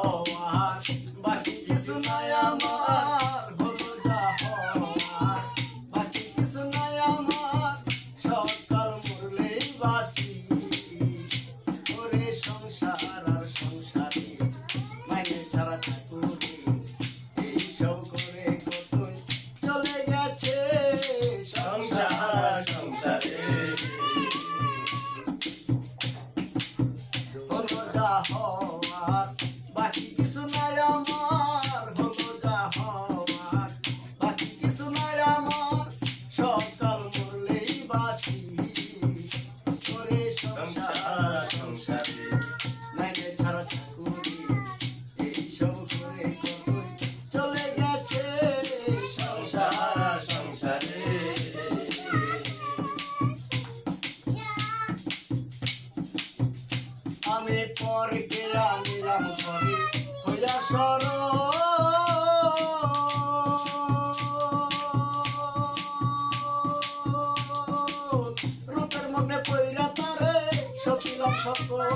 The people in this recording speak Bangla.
হওয়ার বাকি কিছু নাই আমার, হলো যা হওয়ার বাকি কিছু নাই আমার, সকাল মরলেই বাঁচি। ওরে সংসার আর সংসারে মাইনে ছাড়া ঠাকুরে এইসব করে কতই চলে গেছে সংসার সংসারে। হলো যা হওয়ার বাকি কিছু নাই আমার, হলো যা হওয়ার বাকি কিছু নাই আমার, সকাল মরলেই বাঁচি। ওরে সংসার সংসারে মাইনে ছাড়া ঠাকুরে এইসব করে কতই চলে গেছে সংসার সংসারে। আমি পরকে আনিলাম ঘরে হইয়া সর, রূপের মধ্যে পইরা তারে সপিলাম সকল।